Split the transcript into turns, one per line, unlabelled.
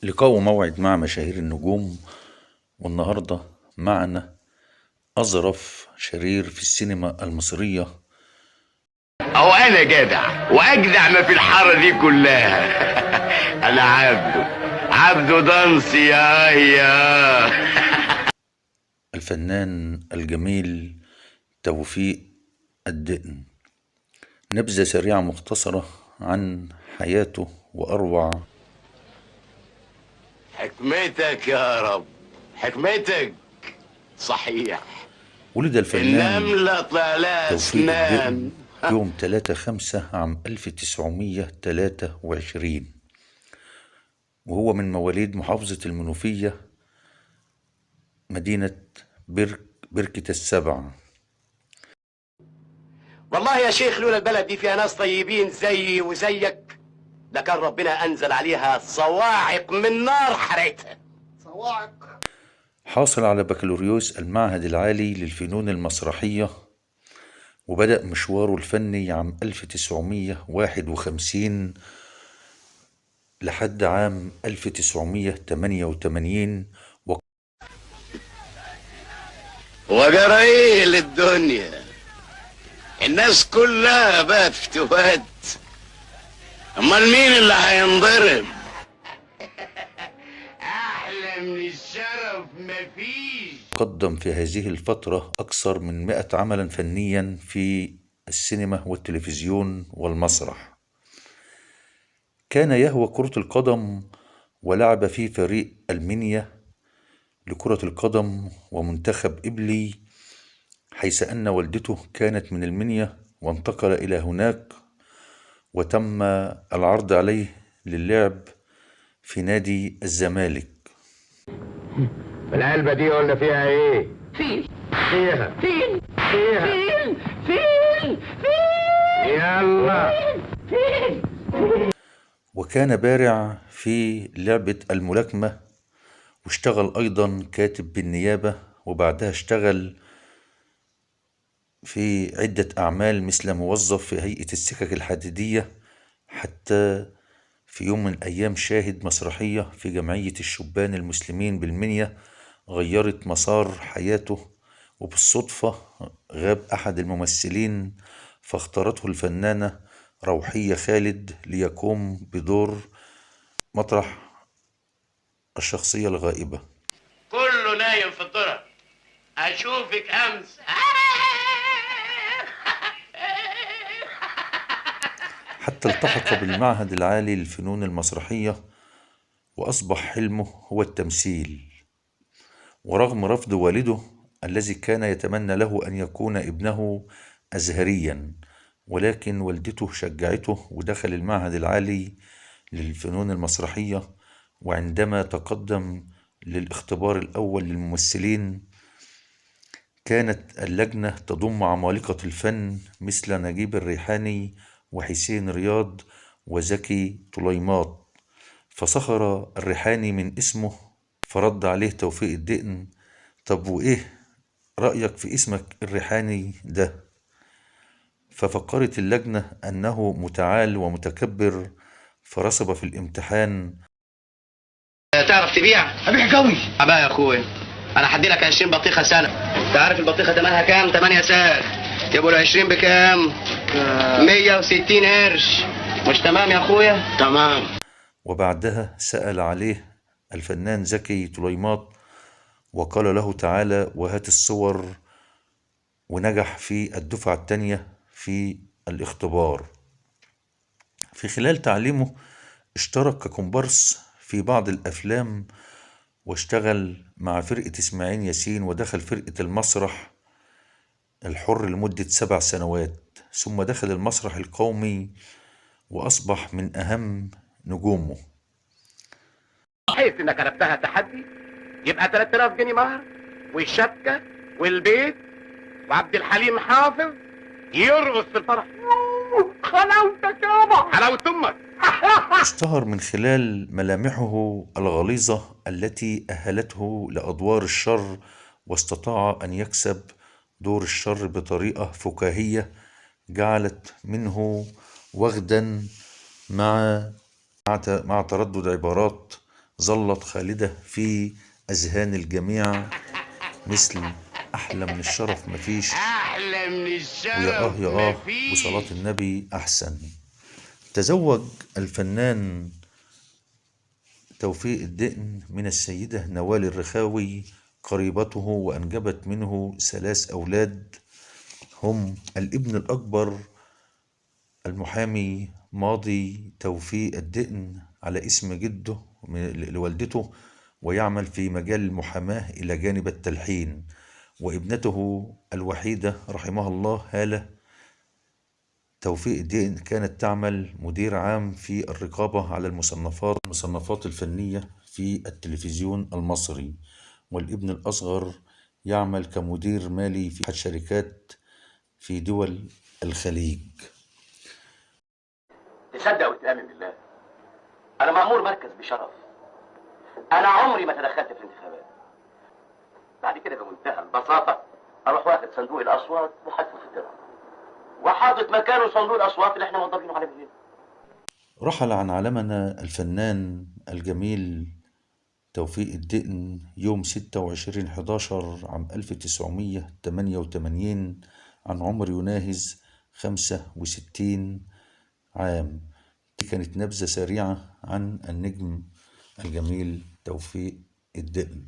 لقاء وموعد مع مشاهير النجوم. والنهاردة معنا أظرف شرير في السينما المصرية.
او انا جدع واجدع ما في الحاره دي كلها. انا عبده دانسي يا
الفنان الجميل توفيق الدقن. نبذة سريعة مختصرة عن حياته وأروع.
حكمتك يا رب، حكمتك. صحيح.
ولد الفنان
النملة طلع لها
توفيق الدقن
اسنان.
يوم 3/5 عام 1923، وهو من مواليد محافظة المنوفية، مدينة بركة السبع.
والله يا شيخ لولا البلد دي فيها ناس طيبين زيي وزيك ده كان ربنا انزل عليها صواعق من نار حرقتها. صواعق.
حاصل على بكالوريوس المعهد العالي للفنون المسرحية، وبدأ مشواره الفني عام 1951 لحد عام 1988.
وجرى ايه للدنيا؟ الناس كلها بقت في تهاد. امال مين اللي هينضرب؟ احلى من الشرف مفيش.
قدم في هذه الفترة أكثر من 100 عملا فنيا في السينما والتلفزيون والمسرح. كان يهوى كرة القدم ولعب في فريق المنيا لكرة القدم ومنتخب إبلي، حيث أن والدته كانت من المنيا وانتقل إلى هناك، وتم العرض عليه للعب في نادي الزمالك.
العلبة دي قلنا فيها ايه؟
فيل
فيها
فيل
فيها
فيل فيل فيل
يلا.
فيل.
وكان بارع في لعبة الملاكمة، واشتغل أيضا كاتب بالنيابة، وبعدها اشتغل في عدة أعمال مثل موظف في هيئة السكك الحديدية، حتى في يوم من الأيام شاهد مسرحية في جمعية الشبان المسلمين بالمنيا غيرت مسار حياته، وبالصدفة غاب أحد الممثلين فاختارته الفنانة روحية خالد ليقوم بدور مطرح الشخصية الغائبة.
كله نايم في الذرة، اشوفك امس.
حتى التحق بالمعهد العالي للفنون المسرحية، وأصبح حلمه هو التمثيل. ورغم رفض والده الذي كان يتمنى له أن يكون ابنه أزهريا، ولكن والدته شجعته ودخل المعهد العالي للفنون المسرحية. وعندما تقدم للاختبار الأول للممثلين، كانت اللجنة تضم عمالقة الفن مثل نجيب الريحاني وحسين رياض وزكي طليمات، فسخر الريحاني من اسمه، فرد عليه توفيق الدقن: طب وإيه رأيك في اسمك الريحاني ده؟ ففكرت اللجنة أنه متعال ومتكبر، فرسب في الامتحان.
تعرف تبيع؟ ابيع قوي. بقى يا اخويا انا هدي لك 20 بطيخه سنه. انت عارف البطيخه ثمنها كام؟ 8 ساغ. يبقوا ال 20 بكام؟ 160 قرش. مش تمام يا اخويا؟ تمام.
وبعدها سأل عليه الفنان زكي طليمات وقال له: تعالى وهات الصور. ونجح في الدفعة الثانية في الاختبار. في خلال تعليمه اشترك ككومبارس في بعض الأفلام، واشتغل مع فرقة إسماعيل ياسين، ودخل فرقة المسرح الحر لمدة 7 سنوات، ثم دخل المسرح القومي وأصبح من أهم نجومه.
حيث انك كتبتها تحدي يبقى 3000 جنيه مهر والشبكه والبيت وعبد الحليم حافظ يرقص في الفرح. حلاوتك يابا، حلاوه امك.
اشتهر من خلال ملامحه الغليظة التي أهلته لأدوار الشر، واستطاع أن يكسب دور الشر بطريقة فكاهية جعلت منه وغدا مع تردد عبارات ظلت خالدة في أذهان الجميع مثل أحلى من الشرف مفيش،
احلى من
ويا
الشرف
يا
مفيش.
وصلاة النبي أحسن. تزوج الفنان توفيق الدقن من السيدة نوال الرخاوي قريبته، وأنجبت منه 3 أولاد، هم الابن الأكبر المحامي ماضي توفيق الدقن على اسم جده لوالدته، ويعمل في مجال المحاماة إلى جانب التلحين، وابنته الوحيدة رحمها الله هالة توفيق الدقن كانت تعمل مدير عام في الرقابة على المصنفات الفنية في التلفزيون المصري، والابن الأصغر يعمل كمدير مالي في أحد شركات في دول الخليج.
تصدق وتآمن بالله، انا مأمور مركز بشرف. انا عمري ما تدخلت في الانتخابات. بعد كده بمنتهى البساطه اروح واخد صندوق الاصوات وحاطه في الدرع، وحاطط مكانه صندوق الاصوات اللي احنا موظفينه على بالليل.
رحل عن عالمنا الفنان الجميل توفيق الدقن يوم 26/11 عام 1988 عن عمر يناهز 65 عام. دي كانت نبذة سريعة عن النجم الجميل توفيق الدقن.